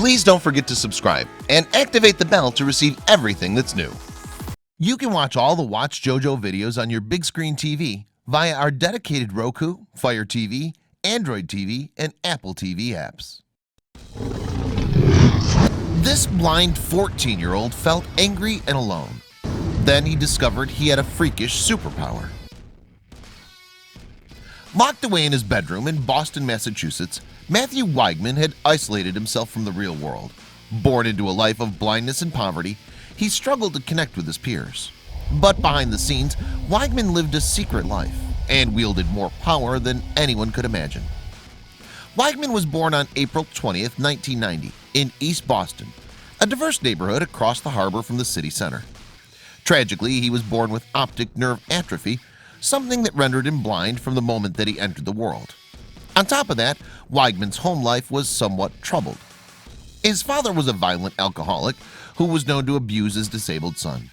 Please don't forget to subscribe and activate the bell to receive everything that's new. You can watch all the watchJojo videos on your big screen TV via our dedicated Roku, Fire TV, Android TV, and Apple TV apps. This blind 14-year-old felt angry and alone. Then he discovered he had a freakish superpower. Locked away in his bedroom in Boston, Massachusetts, Matthew Weigman had isolated himself from the real world. Born into a life of blindness and poverty, he struggled to connect with his peers. But behind the scenes, Weigman lived a secret life and wielded more power than anyone could imagine. Weigman was born on April 20th, 1990 in East Boston, a diverse neighborhood across the harbor from the city center. Tragically, he was born with optic nerve atrophy, something that rendered him blind from the moment that he entered the world. On top of that, Weigman's home life was somewhat troubled. His father was a violent alcoholic who was known to abuse his disabled son.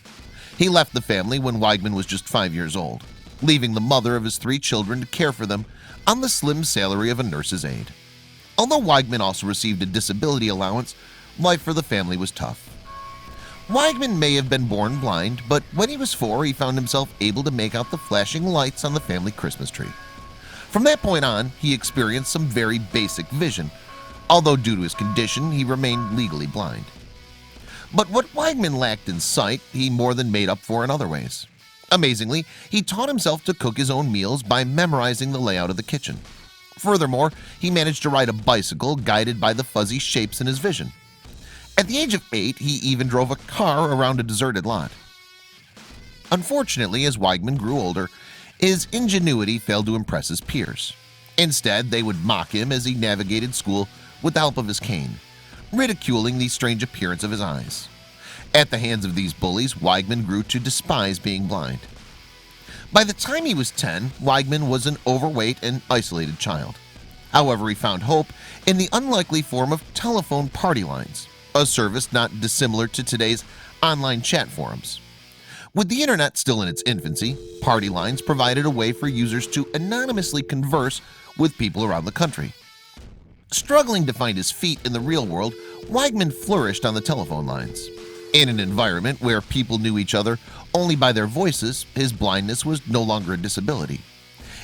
He left the family when Weigman was just 5 years old, leaving the mother of his 3 children to care for them on the slim salary of a nurse's aide. Although Weigman also received a disability allowance, life for the family was tough. Weigman may have been born blind, but when he was 4, he found himself able to make out the flashing lights on the family Christmas tree. From that point on, he experienced some very basic vision, although due to his condition, he remained legally blind. But what Weigman lacked in sight, he more than made up for in other ways. Amazingly, he taught himself to cook his own meals by memorizing the layout of the kitchen. Furthermore, he managed to ride a bicycle guided by the fuzzy shapes in his vision. At the age of 8, he even drove a car around a deserted lot. Unfortunately, as Weigman grew older, his ingenuity failed to impress his peers. Instead, they would mock him as he navigated school with the help of his cane, ridiculing the strange appearance of his eyes. At the hands of these bullies, Weigman grew to despise being blind. By the time he was 10, Weigman was an overweight and isolated child. However, he found hope in the unlikely form of telephone party lines, a service not dissimilar to today's online chat forums. With the internet still in its infancy, party lines provided a way for users to anonymously converse with people around the country. Struggling to find his feet in the real world, Weigman flourished on the telephone lines. In an environment where people knew each other only by their voices, his blindness was no longer a disability.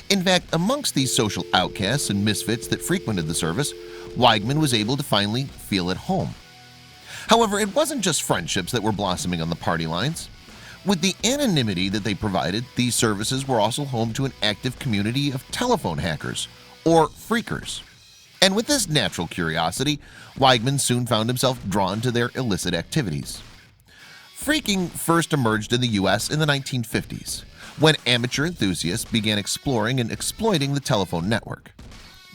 In fact, amongst these social outcasts and misfits that frequented the service, Weigman was able to finally feel at home. However, it wasn't just friendships that were blossoming on the party lines. With the anonymity that they provided, these services were also home to an active community of telephone hackers, or freakers. And with this natural curiosity, Weigman soon found himself drawn to their illicit activities. Freaking first emerged in the US in the 1950s, when amateur enthusiasts began exploring and exploiting the telephone network.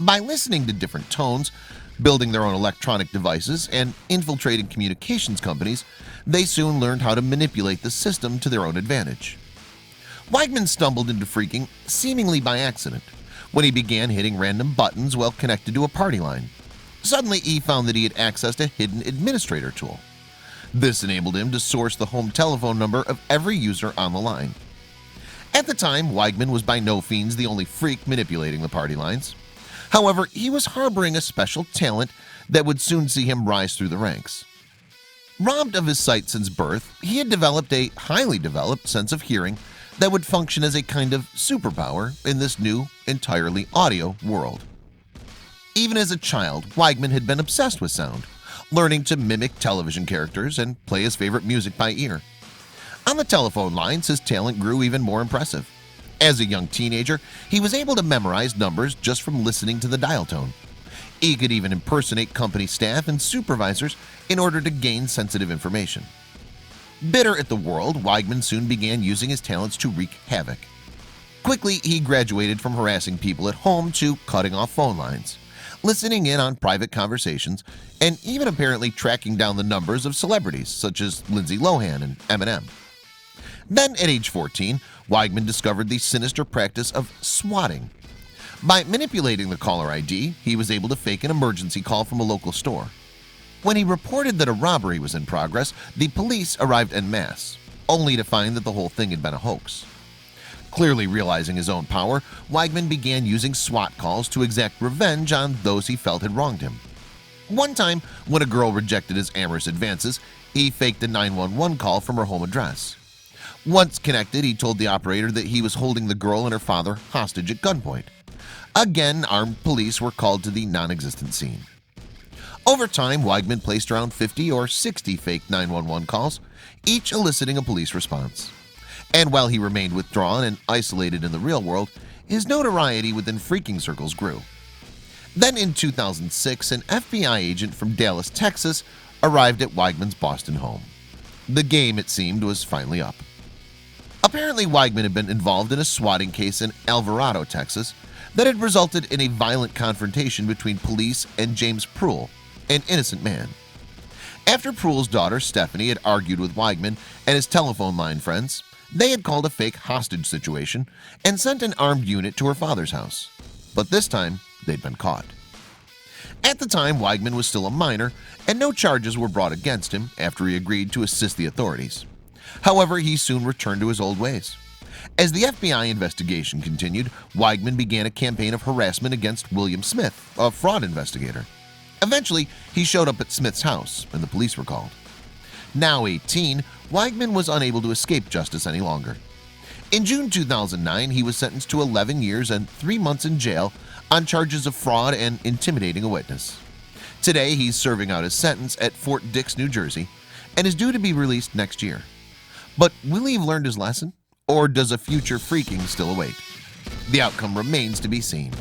By listening to different tones, building their own electronic devices, and infiltrating communications companies, they soon learned how to manipulate the system to their own advantage. Weigman stumbled into freaking seemingly by accident when he began hitting random buttons while connected to a party line. Suddenly, he found that he had accessed a hidden administrator tool. This enabled him to source the home telephone number of every user on the line. At the time, Weigman was by no means the only freak manipulating the party lines. However, he was harboring a special talent that would soon see him rise through the ranks. Robbed of his sight since birth, he had developed a highly developed sense of hearing that would function as a kind of superpower in this new, entirely audio world. Even as a child, Weigman had been obsessed with sound, learning to mimic television characters and play his favorite music by ear. On the telephone lines, his talent grew even more impressive. As a young teenager, he was able to memorize numbers just from listening to the dial tone. He could even impersonate company staff and supervisors in order to gain sensitive information. Bitter at the world, Weigman soon began using his talents to wreak havoc. Quickly, he graduated from harassing people at home to cutting off phone lines, listening in on private conversations, and even apparently tracking down the numbers of celebrities such as Lindsay Lohan and Eminem. Then, at age 14, Weigman discovered the sinister practice of swatting. By manipulating the caller ID, he was able to fake an emergency call from a local store. When he reported that a robbery was in progress, the police arrived en masse, only to find that the whole thing had been a hoax. Clearly realizing his own power, Weigman began using SWAT calls to exact revenge on those he felt had wronged him. One time, when a girl rejected his amorous advances, he faked a 911 call from her home address. Once connected, he told the operator that he was holding the girl and her father hostage at gunpoint. Again, armed police were called to the non-existent scene. Over time, Weigman placed around 50 or 60 fake 911 calls, each eliciting a police response. And while he remained withdrawn and isolated in the real world, his notoriety within freaking circles grew. Then in 2006, an FBI agent from Dallas, Texas arrived at Weigman's Boston home. The game, it seemed, was finally up. Apparently, Weigman had been involved in a swatting case in Alvarado, Texas that had resulted in a violent confrontation between police and James Pruill, an innocent man. After Pruill's daughter Stephanie had argued with Weigman and his telephone line friends, they had called a fake hostage situation and sent an armed unit to her father's house. But this time, they'd been caught. At the time, Weigman was still a minor, and no charges were brought against him after he agreed to assist the authorities. However, he soon returned to his old ways. As the FBI investigation continued, Weigman began a campaign of harassment against William Smith, a fraud investigator. Eventually, he showed up at Smith's house, and the police were called. Now 18, Weigman was unable to escape justice any longer. In June 2009, he was sentenced to 11 years and 3 months in jail on charges of fraud and intimidating a witness. Today, he's serving out his sentence at Fort Dix, New Jersey, and is due to be released next year. But will he have learned his lesson, or does a future freaking still await? The outcome remains to be seen.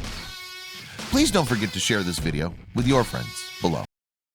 Please don't forget to share this video with your friends.